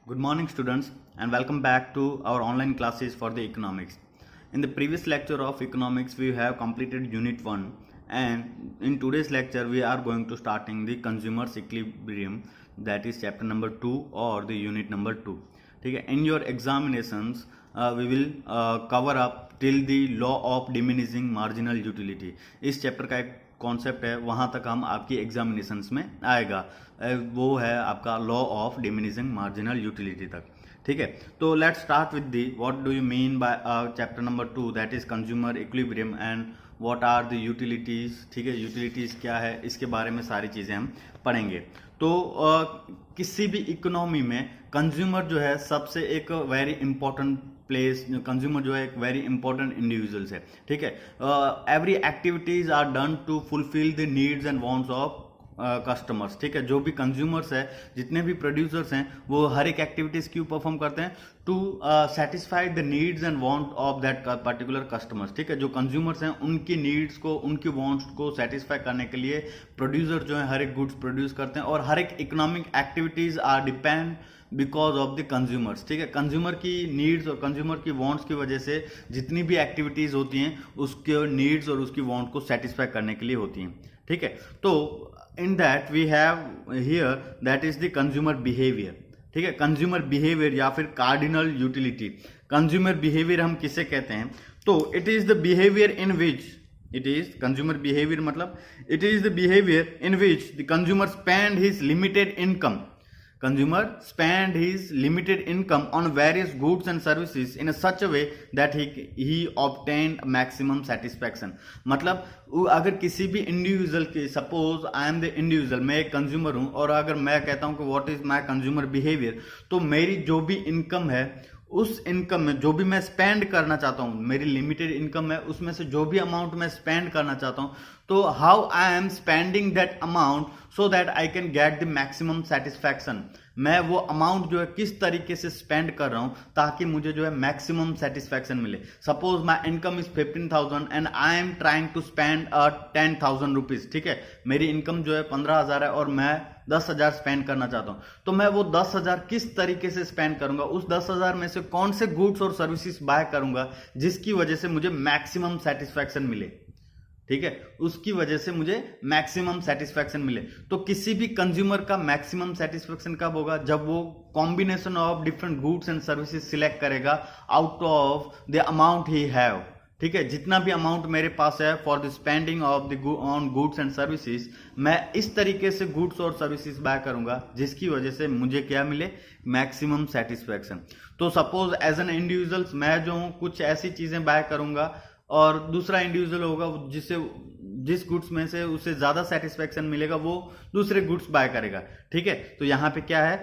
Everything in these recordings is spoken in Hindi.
Good morning, students, and welcome back to our online classes for the economics. In the previous lecture of economics, we have completed Unit 1, and in today's lecture, we are going to starting the consumer's equilibrium, that is chapter number 2 or the unit number 2. ठीक है, in your examinations, we will cover up till the law of diminishing marginal utility. इस चैप्टर का एक कॉन्सेप्ट है, वहां तक हम आपकी एग्जामिनेशंस में आएगा, वो है आपका law of diminishing marginal utility तक. ठीक है, तो let's start with the what do you mean by chapter number 2, that is consumer equilibrium and what are the utilities. ठीक है, यूटिलिटीज क्या है, इसके बारे में सारी चीजें हम पढ़ेंगे. तो किसी भी इकोनॉमी में कंज्यूमर जो है सबसे एक वेरी इंपॉर्टेंट प्लेस. कंज्यूमर जो है एक वेरी इंपॉर्टेंट इंडिविजुअल्स है. ठीक है, every activities are done to fulfil the needs and wants of customers. ठीक है, जो भी कंज्यूमर्स है, जितने भी प्रोड्यूसर्स हैं, वो हर एक एक्टिविटीज क्यों परफॉर्म करते हैं? To satisfy the needs and want of that particular customers. ठीक है, जो कंज्यूमर्स हैं उनकी नीड्स को, उनकी वांट्स को सेटिस्फाई करने के लिए प्रोड्यूसर जो है हर एक गुड्स प्रोड्यूस करते हैं, और हर एक economic activities are depend because of the consumers. ठीक है, कंज्यूमर की नीड्स और कंज्यूमर की वांट्स की वजह से जितनी भी एक्टिविटीज होती हैं उसके नीड्स और उसकी वांट को सेटिस्फाई करने के लिए होती हैं. ठीक है, तो in that we have here that is the consumer behaviour. ठीक है, कंज्यूमर बिहेवियर या फिर कार्डिनल यूटिलिटी. कंज्यूमर बिहेवियर हम किसे कहते हैं? तो it is the behaviour in which it is consumer behaviour मतलब it is the behaviour in which the consumer spend his limited income. Consumer spend his limited income on various goods and services in a such a way that he obtained maximum satisfaction. मतलब अगर किसी भी इंडिविजुअल की, suppose I am the individual, मैं एक कंज्यूमर हूं, और अगर मैं कहता हूं कि what is my consumer behaviour, तो मेरी जो भी इनकम है उस इनकम में जो भी मैं स्पेंड करना चाहता हूं, मेरी लिमिटेड इनकम है, उसमें से जो भी अमाउंट मैं स्पेंड करना चाहता हूं, तो how I am spending that amount so that I can get the maximum satisfaction. मैं वो अमाउंट जो है किस तरीके से स्पेंड कर रहा हूं ताकि मुझे जो है मैक्सिमम सेटिस्फैक्शन मिले. Suppose my income is 15,000 and I am trying to spend 10,000 rupees. ठीक है, मेरी इनकम जो है 15,000 है और मैं 10,000 स्पेंड करना चाहता हूं, तो मैं वो 10,000 किस तरीके से स्पेंड करूंगा, उस 10,000 में से कौन से गुड्स और सर्विसेज बाय करूंगा जिसकी वजह से मुझे मैक्सिमम सेटिस्फैक्शन मिले. ठीक है, उसकी वजह से मुझे मैक्सिमम सेटिस्फैक्शन मिले. तो किसी भी कंज्यूमर का मैक्सिमम सेटिस्फैक्शन कब होगा? जब वो combination of different goods and services select करेगा out of the amount he have. ठीक है, जितना भी अमाउंट मेरे पास है for the spending of the on goods and services, मैं इस तरीके से गुड्स और सर्विसेज बाय करूंगा जिसकी वजह से मुझे क्या मिले? Maximum satisfaction. तो सपोज एज एन इंडिविजुअल मैं जो हूं कुछ ऐसी चीजें बाय करूंगा, और दूसरा इंडिविजुअल होगा जिससे जिस गुड्स में से उसे ज्यादा सेटिस्फैक्शन मिलेगा वो दूसरे गुड्स बाय करेगा. ठीक है, तो यहां पे क्या है?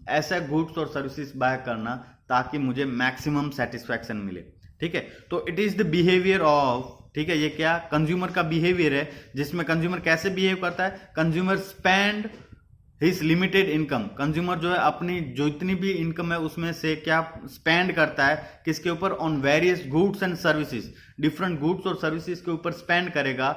ऐसा गुड्स और सर्विसेज बाय करना ताकि मुझे मैक्सिमम सेटिस्फैक्शन मिले. ठीक है, तो it is the behaviour of. ठीक है, ये क्या कंज्यूमर का बिहेवियर है, जिसमें कंज्यूमर कैसे बिहेव करता है? Consumer spend his limited income. Consumer जो है अपनी जो इतनी भी इनकम है उसमें से क्या स्पेंड करता है, किसके ऊपर? On various goods and services. Different goods और सर्विसेज के ऊपर स्पेंड करेगा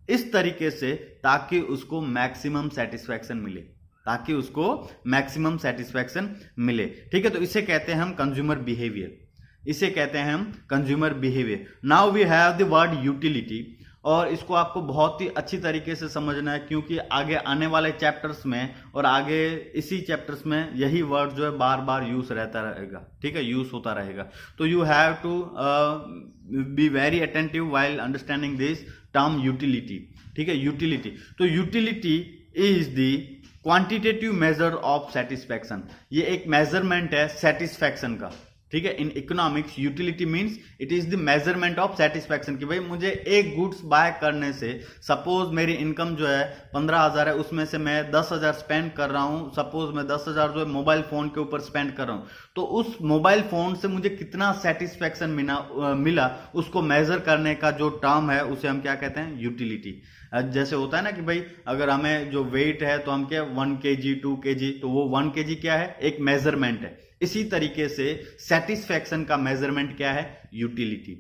इस तरीके से ताकि उसको मैक्सिमम सेटिस्फैक्शन मिले, ताकि उसको मैक्सिमम सेटिस्फैक्शन मिले. ठीक है, तो इसे कहते हैं हम कंज्यूमर बिहेवियर. इसे कहते हैं हम consumer behaviour. Now we have the word utility, और इसको आपको बहुत ही अच्छी तरीके से समझना है क्योंकि आगे आने वाले चैप्टर्स में और आगे इसी चैप्टर्स में यही वर्ड जो है बार बार यूज रहता रहेगा. ठीक है, यूज होता रहेगा. तो you have to be very attentive while understanding this term utility. ठीक है, यूटिलिटी. तो utility is the quantitative measure of satisfaction. ये एक मेजरमेंट है सेटिस्फैक्शन का. ठीक है, in economics utility means it is the measurement of satisfaction कि भाई मुझे एक गुड्स बाय करने से, सपोज मेरी इनकम जो है 15,000 है, उसमें से मैं 10,000 स्पेंड कर रहा हूं. सपोज मैं 10,000 जो है मोबाइल फोन के ऊपर स्पेंड कर रहा हूं, तो उस मोबाइल फोन से मुझे कितना सेटिस्फैक्शन मिला उसको मेजर करने का जो टर्म है उसे हम क्या कहते हैं? यूटिलिटी. जैसे होता है ना कि भाई अगर हमें जो वेट है तो हम क्या 1 kg 2 kg, तो वो 1 kg क्या है? एक मेजरमेंट है. इसी तरीके से सेटिस्फैक्शन का मेजरमेंट क्या है? यूटिलिटी.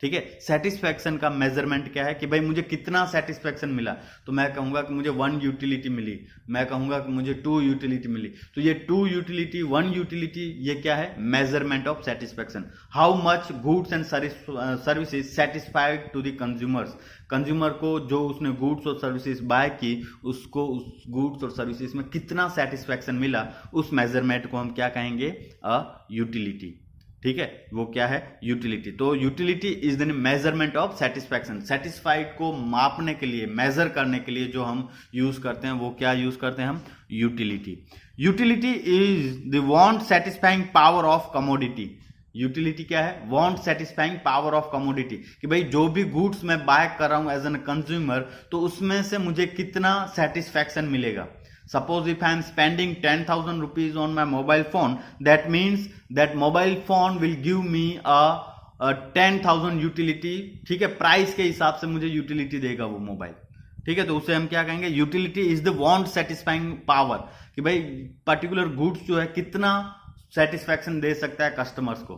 ठीक है। सेटिस्फैक्शन का मेजरमेंट क्या है कि भाई मुझे कितना सेटिस्फैक्शन मिला, तो मैं कहूंगा कि मुझे 1 यूटिलिटी मिली, मैं कहूंगा कि मुझे 2 यूटिलिटी मिली। तो ये 2 यूटिलिटी 1 यूटिलिटी ये क्या है, measurement of satisfaction. How much goods and services satisfied to the consumers, consumer को जो उसने गुड्स और सर्विसेज बाय की उसको उस गुड्स और सर्विसेज में कितना सेटिस्फैक्शन मिला, उस मेजरमेंट को हम क्या कहेंगे, अ यूटिलिटी। ठीक है, वो क्या है, यूटिलिटी। तो utility is the measurement of satisfaction. Satisfied को मापने के लिए, मेजर करने के लिए जो हम यूज करते हैं वो क्या यूज करते हैं हम, utility. Utility is the want satisfying power of commodity. Utility क्या है, want satisfying power of commodity, कि भाई जो भी गुड्स मैं बाय कर रहा हूं एज एन कंज्यूमर, तो उसमें से मुझे कितना सेटिस्फैक्शन मिलेगा। Suppose if I am spending 10,000 rupees on my mobile phone, that means that mobile phone will give me a 10,000 utility। ठीक है, प्राइस के हिसाब से मुझे यूटिलिटी देगा वो मोबाइल। ठीक है, तो उसे हम क्या कहेंगे, utility is the want satisfying power, कि भाई पर्टिकुलर गुड्स जो है कितना सेटिस्फैक्शन दे सकता है कस्टमर्स को,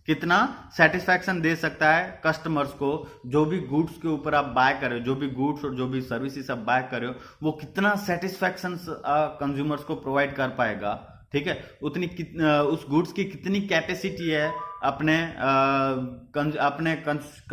कितना सेटिस्फैक्शन दे सकता है कस्टमर्स को। जो भी गुड्स के ऊपर आप बाय कर रहे हो, जो भी गुड्स और जो भी सर्विसेज आप बाय कर रहे हो, वो कितना सेटिस्फैक्शन कंज्यूमर्स को प्रोवाइड कर पाएगा। ठीक है, उतनी उस गुड्स की कितनी कैपेसिटी है अपने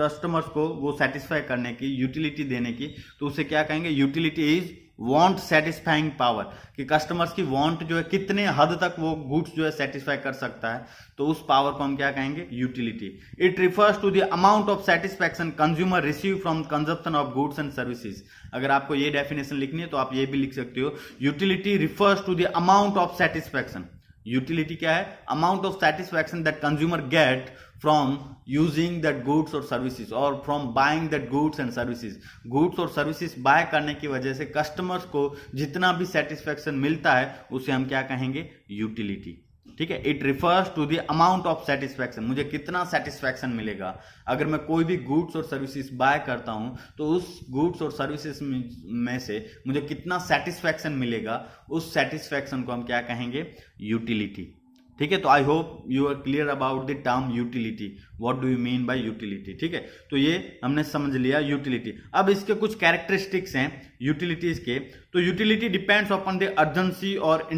कस्टमर्स को वो सेटिस्फाई करने की, यूटिलिटी देने की। तो उसे क्या कहेंगे, utility is want satisfying power, कि कस्टमर्स की वांट जो है कितने हद तक वो गुड्स जो है सेटिस्फाई कर सकता है, तो उस पावर को हम क्या कहेंगे, utility. It refers to the amount of satisfaction consumer receive from consumption of goods and services. अगर आपको ये डेफिनेशन लिखनी है तो आप ये भी लिख सकते हो, utility refers to the amount of satisfaction. Utility क्या है, amount of satisfaction that consumer get from using that goods और सर्विसेज और from buying that goods and services. Goods और सर्विसेज बाय करने की वजह से कस्टमर्स को जितना भी सेटिस्फैक्शन मिलता है उसे हम क्या कहेंगे, यूटिलिटी। ठीक है, it refers to the amount of satisfaction, मुझे कितना सेटिस्फैक्शन मिलेगा। अगर मैं कोई भी गुड्स और सर्विसेज बाय करता हूं तो उस गुड्स और सर्विसेज में से मुझे कितना सेटिस्फैक्शन मिलेगा, उस सेटिस्फैक्शन को हम क्या कहेंगे, यूटिलिटी। ठीक है, तो I hope you are clear about the term utility, what do you mean by utility. ठीक है, तो ये हमने समझ लिया यूटिलिटी। अब इसके कुछ कैरेक्टरिस्टिक्स हैं यूटिलिटीज के। तो utility depends upon the urgency और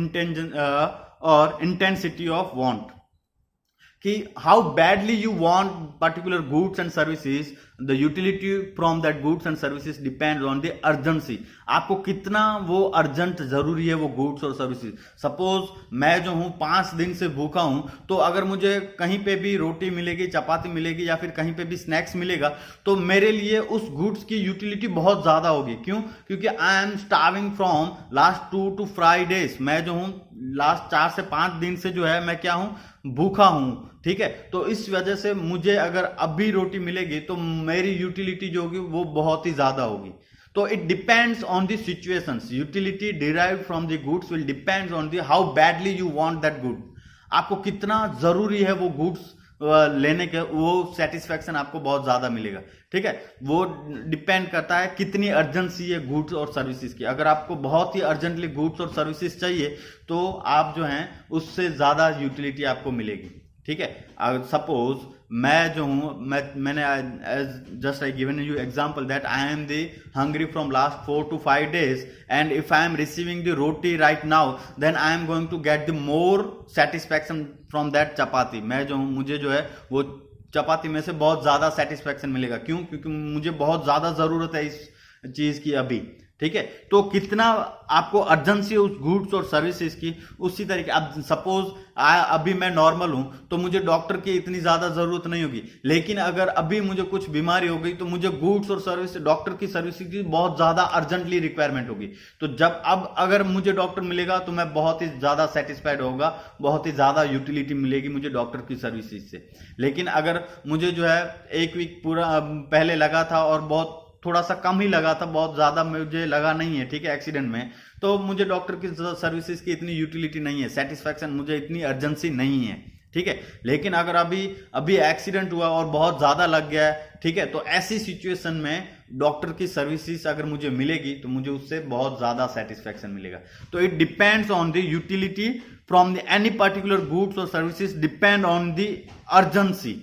इंटेंसिटी ऑफ वांट, कि how badly you want particular goods and services, the utility from that goods and services depends on the urgency. आपको कितना वो अर्जेंट जरूरी है वो गुड्स और सर्विसेज। सपोज मैं जो हूं 5 दिन से भूखा हूं, तो अगर मुझे कहीं पे भी रोटी मिलेगी, चपाती मिलेगी या फिर कहीं पे भी स्नैक्स मिलेगा, तो मेरे लिए उस गुड्स की यूटिलिटी बहुत ज्यादा होगी। क्यों? क्योंकि I am starving from last 2 to 5 days। मैं जो हूं लास्ट 4 से 5 दिन से जो है मैं क्या हूं, भूखा हूं। ठीक है, तो इस वजह से मुझे अगर अभी रोटी मिलेगी तो मेरी यूटिलिटी जो होगी वो बहुत ही ज्यादा होगी। तो it depends on the situations. Utility derived from the goods will depends on the how badly you want that good. आपको कितना जरूरी है वो गुड्स लेने के, वो सेटिस्फैक्शन आपको बहुत ज्यादा मिलेगा। ठीक है, वो डिपेंड करता है कितनी अर्जेंसी है गुड्स और सर्विसेज की। अगर आपको बहुत ही अर्जेंटली गुड्स और सर्विसेज चाहिए तो आप जो हैं उससे ज्यादा यूटिलिटी आपको मिलेगी। ठीक है, सपोज मैं जो हूं, मैंने just I given you example that I am the hungry from last 4 to 5 days and if I am receiving the roti right now then I am going to get the more satisfaction from that chapati. मैं जो हूं, मुझे जो है वो चपाती में से बहुत ज्यादा सेटिस्फैक्शन मिलेगा। क्यों? क्योंकि मुझे बहुत ज्यादा जरूरत है इस चीज की अभी। ठीक है, तो कितना आपको अर्जेंसी है उस गुड्स और सर्विसेज की, उसी तरीके। अब सपोज अभी मैं नॉर्मल हूं तो मुझे डॉक्टर की इतनी ज्यादा जरूरत नहीं होगी, लेकिन अगर अभी मुझे कुछ बीमारी हो गई तो मुझे गुड्स और सर्विस, डॉक्टर की सर्विस की बहुत ज्यादा अर्जेंटली रिक्वायरमेंट होगी। तो जब अब अगर मुझे डॉक्टर मिलेगा तो मैं बहुत ही ज्यादा सेटिस्फाइड होगा, बहुत ही ज्यादा यूटिलिटी मिलेगी मुझे डॉक्टर की सर्विसेज से। लेकिन अगर मुझे जो है 1 वीक पूरा पहले लगा था और बहुत थोड़ा सा कम ही लगा था, बहुत ज्यादा मुझे लगा नहीं है, ठीक है, एक्सीडेंट में, तो मुझे डॉक्टर की सर्विसेज की इतनी यूटिलिटी नहीं है, सेटिस्फैक्शन, मुझे इतनी अर्जेंसी नहीं है। ठीक है, लेकिन अगर अभी एक्सीडेंट हुआ और बहुत ज्यादा लग गया है, ठीक है, तो ऐसी सिचुएशन में डॉक्टर की सर्विसेज अगर मुझे मिलेगी तो मुझे उससे बहुत ज्यादा सेटिस्फैक्शन मिलेगा। तो it depends on the utility from the any particular goods और services depend on the urgency.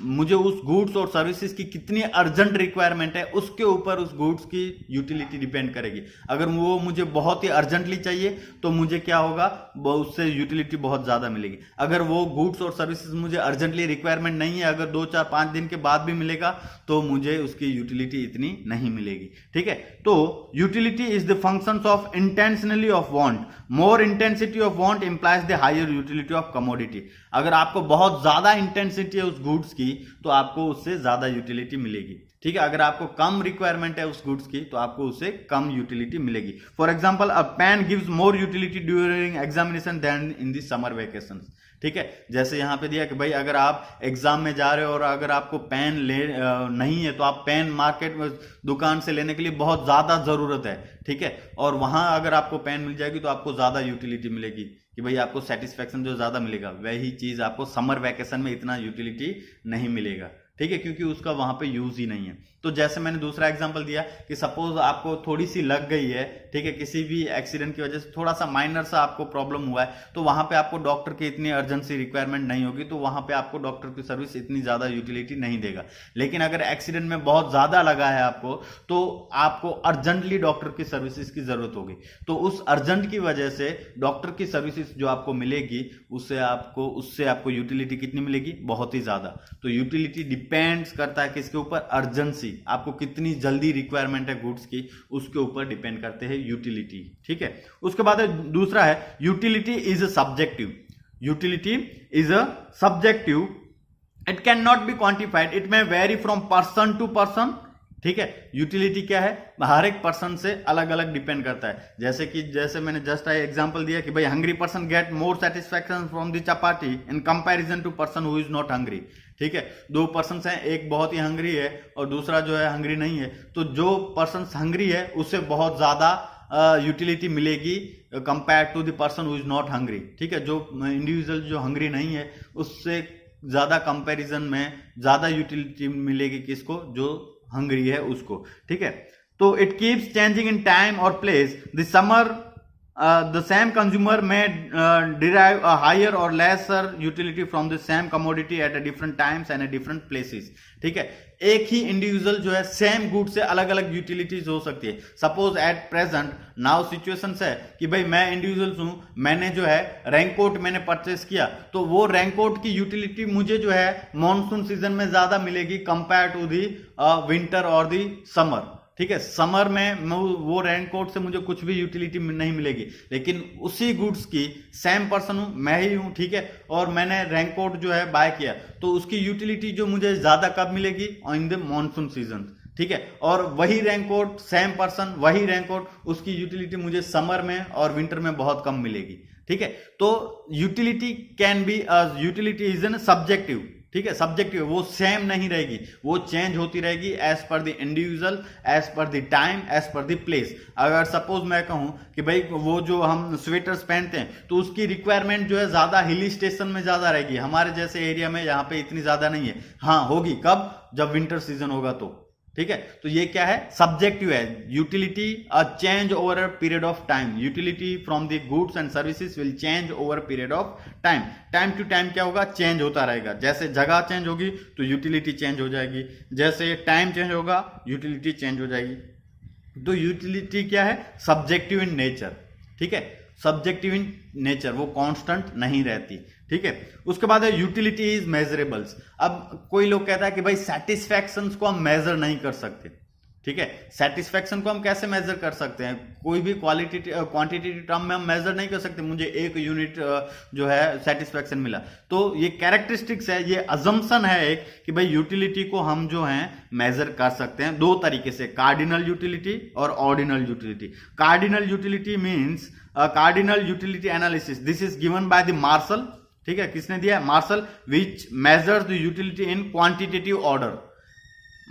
मुझे उस गुड्स और सर्विसेज की कितनी अर्जेंट रिक्वायरमेंट है उसके ऊपर उस गुड्स की यूटिलिटी डिपेंड करेगी। अगर वो मुझे बहुत ही अर्जेंटली चाहिए तो मुझे क्या होगा, उससे यूटिलिटी बहुत ज्यादा मिलेगी। अगर वो गुड्स और सर्विसेज मुझे अर्जेंटली रिक्वायरमेंट नहीं है, अगर 2-4-5 दिन के बाद भी मिलेगा तो मुझे उसकी यूटिलिटी इतनी नहीं मिलेगी। ठीक है, तो utility is the functions of intentionally of want. More intensity of want implies the higher utility of commodity. अगर आपको बहुत ज्यादा इंटेंसिटी है उस गुड्स की तो आपको उससे ज्यादा यूटिलिटी मिलेगी। ठीक है, अगर आपको कम रिक्वायरमेंट है उस गुड्स की तो आपको उससे कम यूटिलिटी मिलेगी। For example, a pen gives more utility during examination than in the summer vacation. ठीक है, जैसे यहां पे दिया कि भाई अगर आप एग्जाम में जा रहे हो और अगर आपको पेन नहीं है तो आप पेन मार्केट में दुकान से लेने के लिए बहुत ज्यादा जरूरत है। ठीक है, और वहां अगर आपको पेन मिल जाएगी तो आपको ज्यादा यूटिलिटी मिलेगी कि भाई आपको सेटिस्फेक्शन जो ज्यादा मिलेगा। वही चीज आपको समर वैकेशन में इतना यूटिलिटी नहीं मिलेगा। ठीक है, क्योंकि उसका वहां पे यूज ही नहीं है। तो जैसे मैंने दूसरा एग्जांपल दिया कि सपोज आपको थोड़ी सी लग गई है, ठीक है, किसी भी एक्सीडेंट की वजह से थोड़ा सा माइनर सा आपको प्रॉब्लम हुआ है, तो वहां पे आपको डॉक्टर की इतनी अर्जेंसी रिक्वायरमेंट नहीं होगी, तो वहां पे आपको डॉक्टर की सर्विस इतनी ज्यादा यूटिलिटी नहीं देगा। लेकिन अगर एक्सीडेंट में बहुत ज्यादा लगा है आपको तो आपको अर्जेंटली डॉक्टर की सर्विसेज की जरूरत होगी। तो उस अर्जेंट की वजह से डॉक्टर की सर्विसेज जो आपको मिलेगी उससे आपको यूटिलिटी कितनी मिलेगी, बहुत ही ज्यादा। तो यूटिलिटी डिपेंड्स करता है किसके ऊपर, अर्जेंसी, आपको कितनी जल्दी रिक्वायरमेंट है गुड्स की, उसके ऊपर डिपेंड करते हैं यूटिलिटी। ठीक है, उसके बाद दूसरा है utility is a subjective. Utility is a subjective, it can not be quantified, it may vary from person to person. ठीक है, यूटिलिटी क्या है, हर एक पर्सन से अलग अलग डिपेंड करता है। जैसे मैंने जस्ट एग्जांपल दिया कि भाई hungry person get more satisfaction from the chapati in comparison to person who is not hungry. ठीक है, दो पर्सन हैं, एक बहुत ही हंग्री है और दूसरा जो है हंग्री नहीं है, तो जो पर्सन हंग्री है उससे बहुत ज्यादा यूटिलिटी मिलेगी compare to the person who is not hungry. ठीक है, जो इंडिविजुअल जो हंग्री नहीं है उससे ज्यादा कंपैरिजन में ज्यादा यूटिलिटी मिलेगी किसको, जो हंग्री है उसको। ठीक है, तो it keeps changing in time और place. The summer the same consumer may derive a higher or lesser utility from the same commodity at a different times and at different places. ठीक है, एक ही इंडिविजुअल जो है सेम गुड से अलग अलग यूटिलिटीज हो सकती है। Suppose at present now situation है कि भाई मैं इंडिविजुअल हूं, मैंने जो है रेनकोट मैंने परचेस किया, तो वो रेनकोट की यूटिलिटी मुझे जो है मॉनसून सीजन में ज्यादा मिलेगी कंपेयर टू दी विंटर और दी समर। ठीक है, समर में वो रेनकोट से मुझे कुछ भी यूटिलिटी नहीं मिलेगी, लेकिन उसी गुड्स की सेम पर्सन हूं, मैं ही हूं, ठीक है, और मैंने रेनकोट जो है बाय किया, तो उसकी यूटिलिटी जो मुझे ज्यादा कब मिलेगी, इन द मॉनसून सीजन। ठीक है, और वही रेनकोट सेम पर्सन वही रेनकोट, उसकी यूटिलिटी मुझे समर में और विंटर में बहुत कम मिलेगी। ठीक है, तो utility can be utility is an subjective. ठीक है, सब्जेक्टिव, वो सेम नहीं रहेगी, वो चेंज होती रहेगी as per the individual, as per the time, as per the place. अगर सपोज मैं कहूं कि भाई वो जो हम स्वेटर्स पहनते हैं तो उसकी रिक्वायरमेंट जो है ज्यादा हिली स्टेशन में ज्यादा रहेगी, हमारे जैसे एरिया में यहाँ पे इतनी ज्यादा नहीं है। हाँ होगी, कब, जब विंटर सीजन होगा तो। ठीक है, तो ये क्या है, सब्जेक्टिव है। Utility a change over a period of time, utility from the goods and services will change over period of time. Time to time क्या होगा, चेंज होता रहेगा। जैसे जगह चेंज होगी तो यूटिलिटी चेंज हो जाएगी, जैसे टाइम चेंज होगा यूटिलिटी चेंज हो जाएगी। तो यूटिलिटी क्या है, सब्जेक्टिव इन नेचर। ठीक है, सब्जेक्टिव इन नेचर, वो कांस्टेंट नहीं रहती। ठीक है, उसके बाद है यूटिलिटी इज मेजरेबल्स। अब कोई लोग कहता है कि भाई सेटिस्फैक्शन को हम मेजर नहीं कर सकते। ठीक है, सेटिस्फैक्शन को हम कैसे मेजर कर सकते हैं, कोई भी क्वांटिटी टर्म में हम मेजर नहीं कर सकते। मुझे 1 यूनिट जो है सेटिस्फैक्शन मिला, तो ये कैरेक्टरिस्टिक्स है, ये अजम्पशन है एक कि भाई यूटिलिटी को हम जो है मेजर कर सकते हैं दो तरीके से, कार्डिनल यूटिलिटी और ordinal utility. Cardinal utility means cardinal utility analysis, this is given by the Marshall. ठीक है, किसने दिया है, Marshall, which measures the utility in quantitative order.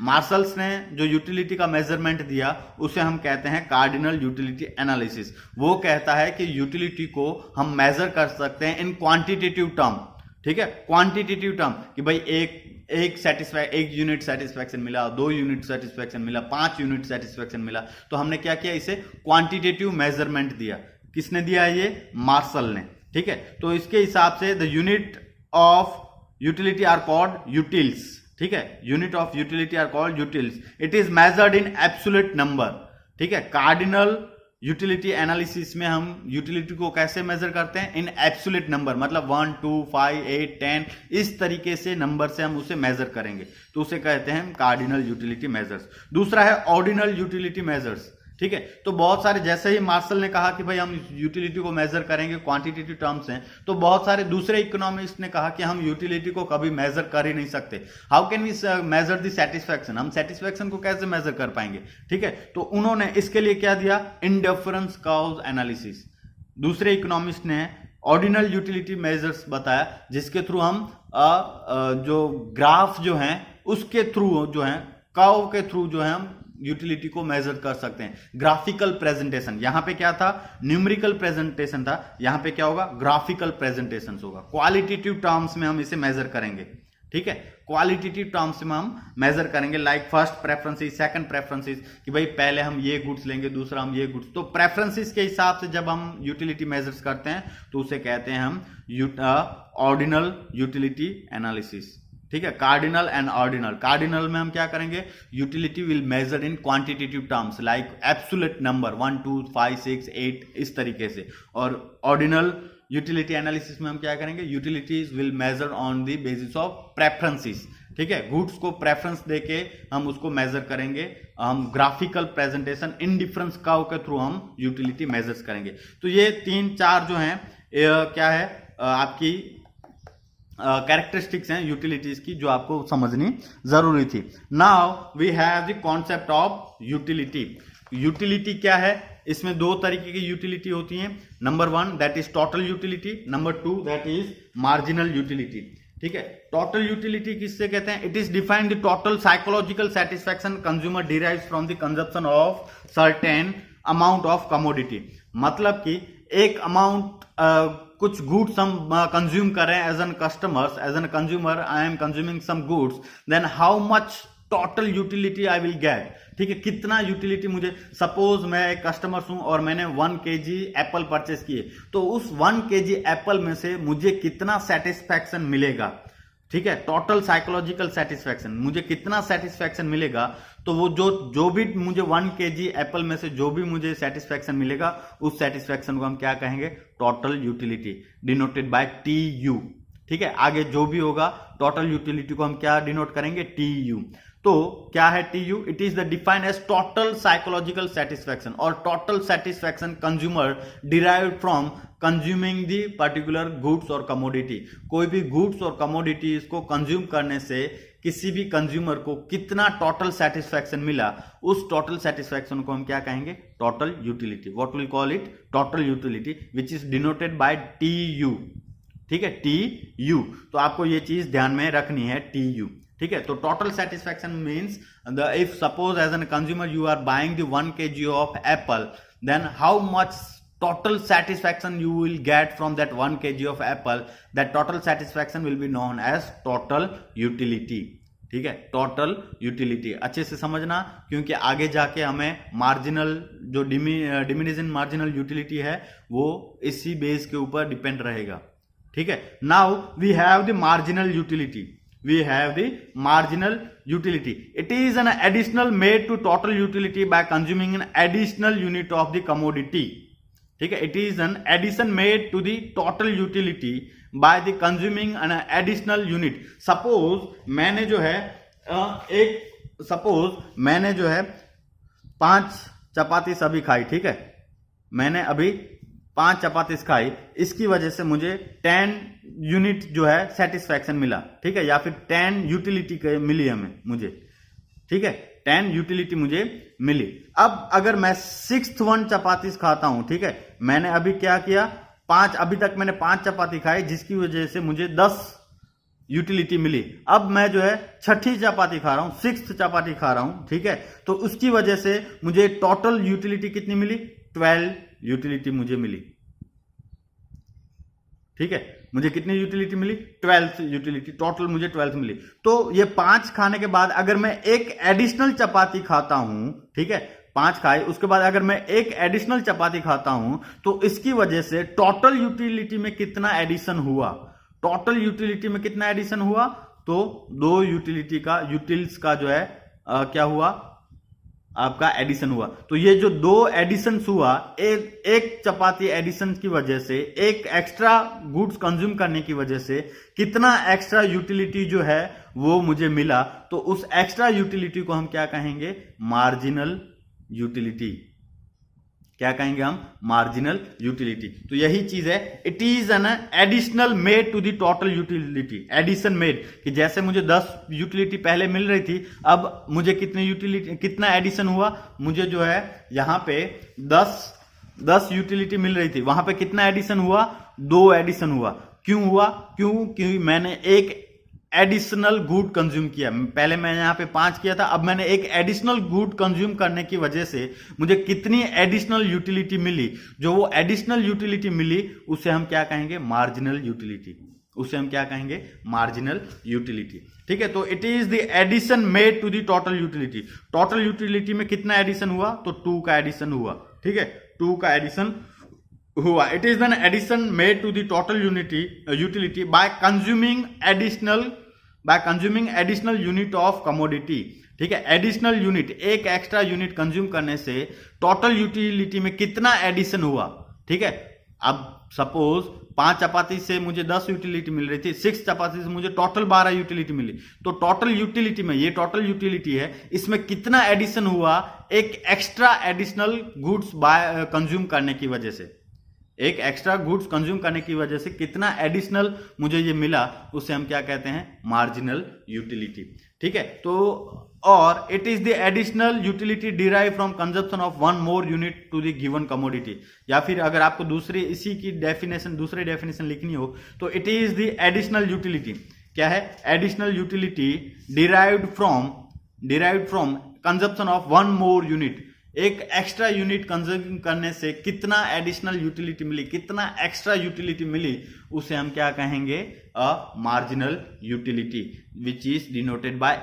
Marshalls ने जो यूटिलिटी का मेजरमेंट दिया उसे हम कहते हैं कार्डिनल यूटिलिटी एनालिसिस। वो कहता है कि यूटिलिटी को हम मेजर कर सकते हैं इन क्वांटिटेटिव टर्म। ठीक है, क्वांटिटेटिव टर्म कि भाई एक यूनिट सेटिस्फैक्शन मिला, 2 यूनिट सेटिस्फैक्शन मिला, 5 यूनिट सेटिस्फैक्शन मिला, तो हमने क्या किया, इसे क्वांटिटेटिव मेजरमेंट दिया। किसने दिया है, ये मार्शल ने। ठीक है, तो इसके हिसाब से the unit of utility are called utils, ठीक है, unit of utility are called utils. It is measured in absolute number, ठीक है। कार्डिनल यूटिलिटी एनालिसिस में हम यूटिलिटी को कैसे मेजर करते हैं, इन एब्सोल्यूट नंबर, मतलब 1 2 5 8 10 इस तरीके से नंबर से हम उसे मेजर करेंगे, तो उसे कहते हैं कार्डिनल यूटिलिटी मेजर्स। दूसरा है ऑर्डिनल यूटिलिटी मेजर्स, ठीक है। तो बहुत सारे, जैसे ही मार्शल ने कहा कि भाई हम यूटिलिटी को मेजर करेंगे क्वांटिटेटिव टर्म्स हैं, तो बहुत सारे दूसरे इकोनॉमिस्ट ने कहा कि हम यूटिलिटी को कभी मेजर कर ही नहीं सकते। How can we measure the satisfaction, हम सेटिस्फैक्शन को कैसे मेजर कर पाएंगे, ठीक है। तो उन्होंने इसके लिए क्या दिया, इंडिफरेंस कॉज एनालिसिस। दूसरे इकोनॉमिस्ट ने ऑर्डिनल यूटिलिटी मेजर्स बताया, जिसके थ्रू हम जो ग्राफ जो है उसके थ्रू जो है, कर्व के थ्रू जो है हम यूटिलिटी को मेजर कर सकते हैं। ग्राफिकल प्रेजेंटेशन, यहां पे क्या था, न्यूमेरिकल प्रेजेंटेशन था, यहां पे क्या होगा, ग्राफिकल प्रेजेंटेशन होगा। क्वालिटेटिव टर्म्स में हम इसे मेजर करेंगे, ठीक है। क्वालिटेटिव टर्म्स में हम मेजर करेंगे, like first preferences, second preferences, कि भाई पहले हम ये गुड्स लेंगे, दूसरा हम ये गुड्स। तो प्रेफरेंसेस के हिसाब से जब हम यूटिलिटी मेजर्स करते हैं तो उसे कहते हैं हम ऑर्डिनल यूटिलिटी एनालिसिस, ठीक है। कार्डिनल एंड ऑर्डिनल, कार्डिनल में हम क्या करेंगे, utility will measure in quantitative terms like absolute number 1 2 5 6 8 इस तरीके से। और ऑर्डिनल यूटिलिटी एनालिसिस में हम क्या करेंगे, utilities will measure on the basis of preferences, ठीक है। गुड्स को प्रेफरेंस देके हम उसको मेजर करेंगे, हम ग्राफिकल प्रेजेंटेशन, इंडिफरेंस कर्व के थ्रू हम यूटिलिटी मेजर्स करेंगे। तो ये 3-4 जो हैं क्या है आपकी कैरेक्टरिस्टिक्स हैं यूटिलिटीज की, जो आपको समझनी जरूरी थी। Now we have the concept of utility. Utility क्या है, इसमें 2 तरीके की यूटिलिटी होती हैं। Number 1 that is total utility, number 2 that is marginal utility, ठीक है। टोटल यूटिलिटी किससे कहते हैं, it is defined the total psychological satisfaction consumer derives from the consumption of certain amount of commodity. मतलब कि एक अमाउंट कुछ गुड्स हम कंज्यूम कर रहे हैं as an customers, as an consumer I am consuming some goods, then how much total utility I will get, ठीक है। कितना यूटिलिटी मुझे, सपोज मैं एक कस्टमर हूं और मैंने 1 kg एप्पल परचेस किए, तो उस 1 kg एप्पल में से मुझे कितना सेटिस्फैक्शन मिलेगा, ठीक है। टोटल साइकोलॉजिकल सेटिस्फैक्शन, मुझे कितना सेटिस्फैक्शन मिलेगा, तो वो जो भी मुझे 1 kg एप्पल में से जो भी मुझे सेटिस्फैक्शन मिलेगा, उस सेटिस्फैक्शन को हम क्या कहेंगे, total utility, denoted by TU, ठीक है। आगे जो भी होगा टोटल यूटिलिटी को हम क्या डिनोट करेंगे, TU। तो क्या है TU, it is the defined as total psychological satisfaction, और total satisfaction consumer derived from consuming the particular goods और कमोडिटी। कोई भी गुड्स और कमोडिटीज को कंज्यूम करने से किसी भी कंज्यूमर को कितना टोटल सेटिस्फैक्शन मिला, उस टोटल सेटिस्फैक्शन को हम क्या कहेंगे, total utility. What will call it, total utility, which is denoted by TU, ठीक है, TU। तो आपको ये चीज ध्यान में रखनी है, TU, ठीक है। तो total satisfaction means if suppose as an consumer you are buying the 1 kg of apple, then how much total satisfaction you will get from that 1 kg of apple, that total satisfaction will be known as total utility, ठीक है। टोटल यूटिलिटी अच्छे से समझना, क्योंकि आगे जाके हमें मार्जिनल जो डिमिनिशिंग मार्जिनल यूटिलिटी है वो इसी बेस के ऊपर डिपेंड रहेगा, ठीक है। Now we have the marginal utility, we have the marginal utility. It is an additional made to total utility by consuming an additional unit of the commodity, ठीक है। It is an addition made to the total utility by the consuming an additional unit. Suppose मैंने जो है 5 चपाती सभी खाई, ठीक है। मैंने अभी 5 चपाती खाई, इसकी वजह से मुझे 10 यूनिट जो है सेटिस्फैक्शन मिला, ठीक है, या फिर 10 यूटिलिटी मिली हमें मुझे, ठीक है, 10 यूटिलिटी मुझे मिली। अब अगर मैं 6th 1 चपाती खाता हूं, ठीक है, मैंने अभी क्या किया, अभी तक मैंने 5 चपाती खाई, जिसकी वजह से मुझे 10 यूटिलिटी मिली। अब मैं जो है 6ठी चपाती खा रहा हूं, 6th चपाती खा रहा हूं, ठीक है, तो उसकी वजह से मुझे टोटल यूटिलिटी कितनी मिली, 12 यूटिलिटी मुझे मिली, ठीक है। मुझे कितनी यूटिलिटी मिली, 12th यूटिलिटी, टोटल मुझे 12th मिली। तो ये 5 खाने के बाद अगर मैं एक एडिशनल चपाती खाता हूं, ठीक है, 5 खाए, उसके बाद अगर मैं एक एडिशनल चपाती खाता हूं, तो इसकी वजह से टोटल यूटिलिटी में कितना एडिशन हुआ, टोटल यूटिलिटी में कितना एडिशन हुआ, तो दो यूटिल्स का जो है क्या हुआ, आपका एडिशन हुआ। तो ये जो दो एडिशन हुआ, एक चपाती एडिशन की वजह से, एक एक्स्ट्रा गुड्स कंज्यूम करने की वजह से कितना एक्स्ट्रा यूटिलिटी जो है वो मुझे मिला, तो उस एक्स्ट्रा यूटिलिटी को हम क्या कहेंगे, मार्जिनल यूटिलिटी। क्या कहेंगे हम, मार्जिनल यूटिलिटी। तो यही चीज है, it is an additional made to the total utility. Addition made कि जैसे मुझे 10 यूटिलिटी पहले मिल रही थी, अब मुझे कितना एडिशन हुआ, मुझे जो है यहां पे 10 यूटिलिटी मिल रही थी, वहां पे कितना एडिशन हुआ, 2 एडिशन हुआ। क्यों हुआ, क्योंकि मैंने एक एडिशनल गुड कंज्यूम किया। पहले मैंने यहां पे 5 किया था, अब मैंने एक एडिशनल गुड कंज्यूम करने की वजह से मुझे कितनी एडिशनल यूटिलिटी मिली, जो वो एडिशनल यूटिलिटी मिली उसे हम क्या कहेंगे, मार्जिनल यूटिलिटी। उसे हम क्या कहेंगे, मार्जिनल यूटिलिटी। ठीक है, तो it is the addition made to the total utility. Total utility में कितना एडिशन हुआ, तो 2 का एडिशन हुआ। ठीक है, 2 का एडिशन हुआ। It is an addition made to the total utility by consuming additional unit of commodity. ठीक है, एडिशनल यूनिट, एक एक्स्ट्रा यूनिट कंज्यूम करने से टोटल यूटिलिटी में कितना एडिशन हुआ। ठीक है, अब सपोज 5 चपाती से मुझे 10 यूटिलिटी मिल रही थी, 6 चपाती से मुझे टोटल 12 यूटिलिटी मिली। तो टोटल यूटिलिटी में, ये टोटल यूटिलिटी है, इसमें कितना एडिशन हुआ, एक एक्स्ट्रा एडिशनल गुड्स कंज्यूम करने की वजह से, एक एक्स्ट्रा गुड्स कंज्यूम करने की वजह से कितना एडिशनल मुझे ये मिला, उसे हम क्या कहते हैं, मार्जिनल यूटिलिटी। ठीक है, तो और it is the additional utility derive from consumption of 1 more unit to the given commodity. या फिर अगर आपको दूसरी इसी की दूसरी डेफिनेशन लिखनी हो, तो it is the additional utility. क्या है, additional utility derived from consumption of 1 more unit. एक एक्स्ट्रा यूनिट कंज्यूम करने से कितना एडिशनल यूटिलिटी मिली, कितना एक्स्ट्रा यूटिलिटी मिली, उसे हम क्या कहेंगे, अ marginal utility, which is denoted by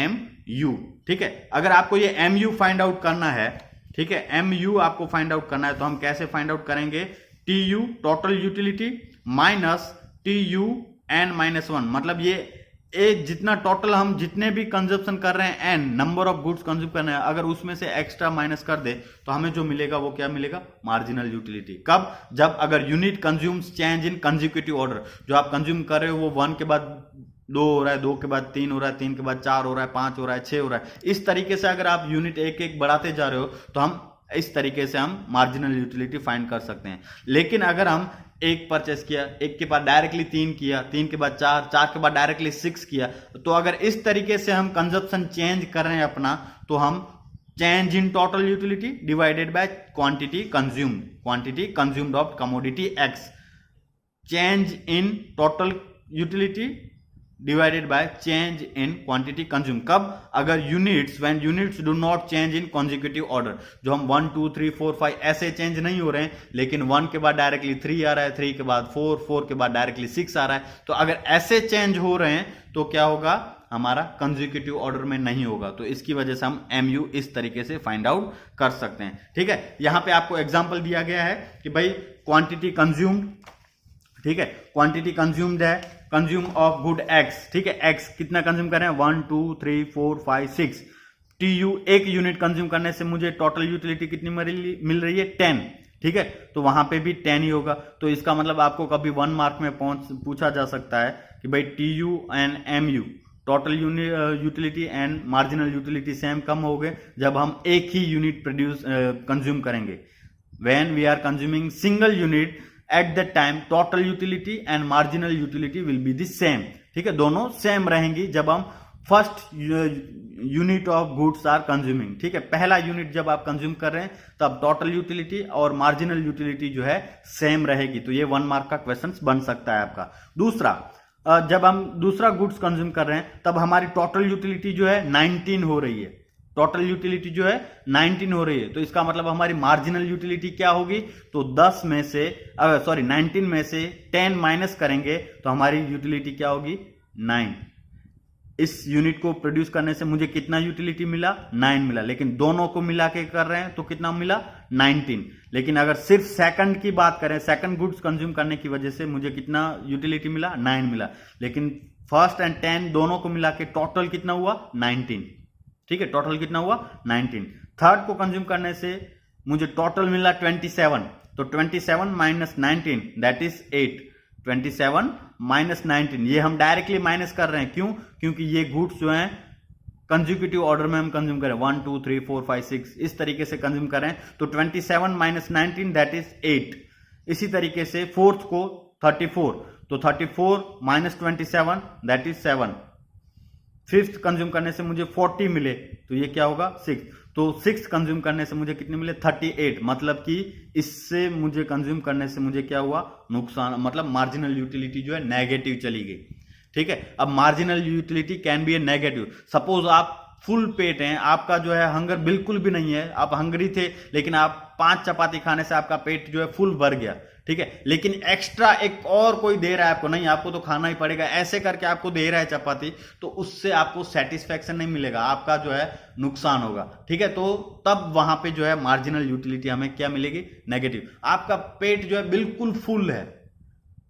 MU। ठीक है, अगर आपको ये MU फाइंड आउट करना है, ठीक है, MU आपको फाइंड आउट करना है, तो हम कैसे फाइंड आउट करेंगे, TU total utility minus TU n-1। मतलब ये जितना टोटल हम जितने भी कंजप्शन कर रहे हैं, n number of goods consume करना है, अगर उसमें से एक्स्ट्रा माइनस कर दे तो हमें जो मिलेगा वो क्या मिलेगा, मार्जिनल यूटिलिटी। कब, जब अगर unit consumes change in consecutive order, जो आप कंज्यूम कर रहे हो वो 1 के बाद 2 हो रहा है, 2 के बाद 3 हो रहा है, 3 के बाद 4 हो रहा है, 5 हो रहा है, 6 हो रहा है, इस तरीके से अगर आप यूनिट एक बढ़ाते जा रहे हो, तो हम इस तरीके से हम मार्जिनल यूटिलिटी फाइंड कर सकते हैं। लेकिन अगर हम एक परचेस किया, एक के बाद डायरेक्टली 3 किया, 3 के बाद 4, 4 के बाद डायरेक्टली 6 किया, तो अगर इस तरीके से हम कंजप्शन चेंज कर रहे हैं अपना, तो हम change in total utility divided by quantity consumed of commodity X, change in total utility divided by change in quantity consume. कब, अगर when units do not change in consecutive order, जो हम 1 2 3 4 5 ऐसे चेंज नहीं हो रहे हैं, लेकिन 1 के बाद डायरेक्टली 3 आ रहा है, 3 के बाद 4, 4 के बाद डायरेक्टली 6 आ रहा है, तो अगर ऐसे चेंज हो रहे हैं तो क्या होगा, हमारा कंसेक्यूटिव ऑर्डर में नहीं होगा। तो इसकी वजह से हम MU इस तरीके से फाइंड आउट कर सकते हैं। ठीक है, यहां पे आपको एग्जांपल दिया गया है कि भाई क्वांटिटी कंज्यूम्ड, ठीक है, क्वांटिटी कंज्यूम्ड है, कंज्यूम ऑफ गुड X। ठीक है, X कितना कंज्यूम कर रहे हैं, 1 2 3 4 5 6। TU एक यूनिट कंज्यूम करने से मुझे टोटल यूटिलिटी कितनी मिल रही है, 10। ठीक है, तो वहां पे भी 10 ही होगा। तो इसका मतलब आपको कभी 1 मार्क में पूछा जा सकता है कि भाई TU and MU total utility and marginal utility same कम हो गए जब हम एक ही यूनिट कंज्यूम करेंगे। When we are consuming single unit at the time, total utility and marginal utility will be the same. ठीक है, दोनों सेम रहेंगी जब हम first unit of goods are consuming. ठीक है, पहला यूनिट जब आप कंज्यूम कर रहे हैं तब टोटल यूटिलिटी और मार्जिनल यूटिलिटी जो है सेम रहेगी। तो ये 1 मार्क का क्वेश्चन बन सकता है आपका। दूसरा, जब हम दूसरा गुड्स कंज्यूम कर रहे हैं तब हमारी टोटल यूटिलिटी जो है 19 हो रही है, टोटल यूटिलिटी जो है 19 हो रही है। तो इसका मतलब हमारी मार्जिनल यूटिलिटी क्या होगी, तो 19 में से 10 माइनस करेंगे तो हमारी यूटिलिटी क्या होगी, 9। इस यूनिट को प्रोड्यूस करने से मुझे कितना यूटिलिटी मिला, 9 मिला। लेकिन दोनों को मिला के कर रहे हैं तो कितना मिला, 19। लेकिन अगर सिर्फ सेकंड की बात करें, सेकंड गुड्स कंज्यूम करने की वजह से मुझे कितना यूटिलिटी मिला, 9 मिला। लेकिन फर्स्ट एंड 10 दोनों को मिला के टोटल कितना हुआ, 19। ठीक है, टोटल कितना हुआ, 19। थर्ड को कंज्यूम करने से मुझे टोटल मिला 27, तो 27 माइनस 19 दैट इज 8। 27 माइनस 19 ये हम डायरेक्टली माइनस कर रहे हैं, क्यों, क्योंकि ये गुड्स जो हैं कंज्यूकेटिव ऑर्डर में हम कंज्यूम करें, 1 2 3 4 5 6 इस तरीके से कंज्यूम करें, तो 27 माइनस 19 दैट इज 8। इसी तरीके से फोर्थ को 34, तो 34 minus 27 that is 7। Fifth consume करने से मुझे 40 मिले, तो ये क्या होगा, 6। तो 6 कंज्यूम करने से मुझे कितने मिले, 38। मतलब कि इससे मुझे कंज्यूम करने से मुझे क्या हुआ, नुकसान, मतलब मार्जिनल यूटिलिटी जो है नेगेटिव चली गई। ठीक है, अब marginal utility can be A negative. Suppose आप फुल पेट हैं, आपका जो है हंगर बिल्कुल भी नहीं है, आप हंगरी थे लेकिन आप 5 चपाती खाने से आपका पेट जो है फुल भर गया। ठीक है, लेकिन एक्स्ट्रा एक और कोई दे रहा है आपको, नहीं आपको तो खाना ही पड़ेगा, ऐसे करके आपको दे रहा है चपाती, तो उससे आपको सेटिस्फैक्शन नहीं मिलेगा, आपका जो है नुकसान होगा। ठीक है, तो तब वहां पे जो है मार्जिनल यूटिलिटी हमें क्या मिलेगी, नेगेटिव। आपका पेट जो है बिल्कुल फुल है,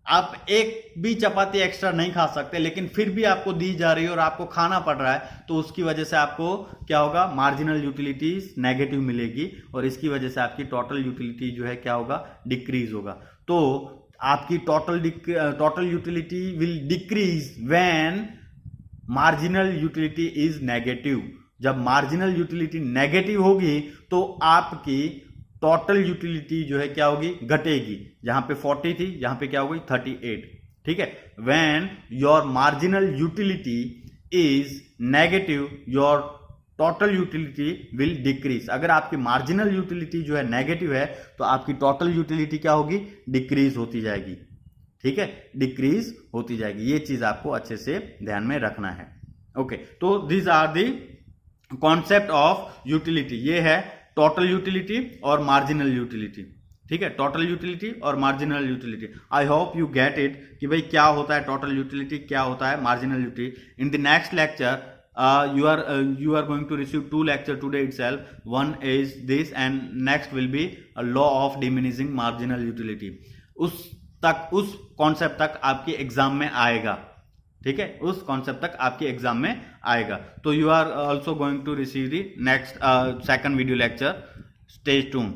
आप एक भी चपाती एक्स्ट्रा नहीं खा सकते, लेकिन फिर भी आपको दी जा रही है और आपको खाना पड़ रहा है, तो उसकी वजह से आपको क्या होगा, मार्जिनल यूटिलिटी नेगेटिव मिलेगी, और इसकी वजह से आपकी टोटल यूटिलिटी जो है क्या होगा, डिक्रीज होगा। तो आपकी total utility will decrease when marginal utility is negative. जब मार्जिनल यूटिलिटी नेगेटिव होगी तो आपकी टोटल यूटिलिटी जो है क्या होगी, घटेगी। जहां पे 40 थी, यहां पे क्या होगी, 38। ठीक है, when your marginal utility is negative your total utility will decrease. अगर आपकी मार्जिनल यूटिलिटी जो है नेगेटिव है तो आपकी टोटल यूटिलिटी क्या होगी, डिक्रीज होती जाएगी। ठीक है, डिक्रीज होती जाएगी। ये चीज आपको अच्छे से ध्यान में रखना है। ओके, तो this are the concept of utility. ये है टोटल यूटिलिटी और मार्जिनल यूटिलिटी। ठीक है, टोटल यूटिलिटी और marginal utility. I hope you get it कि भाई क्या होता है टोटल यूटिलिटी, क्या होता है marginal utility. In the next lecture you are going to receive 2 lecture today itself. One is this and next will be a law of diminishing marginal utility. उस कॉन्सेप्ट तक आपके एग्जाम में आएगा। ठीक है, उस कॉन्सेप्ट तक आपके एग्जाम में आएगा। तो you are also going to receive the next second video lecture. Stay tuned.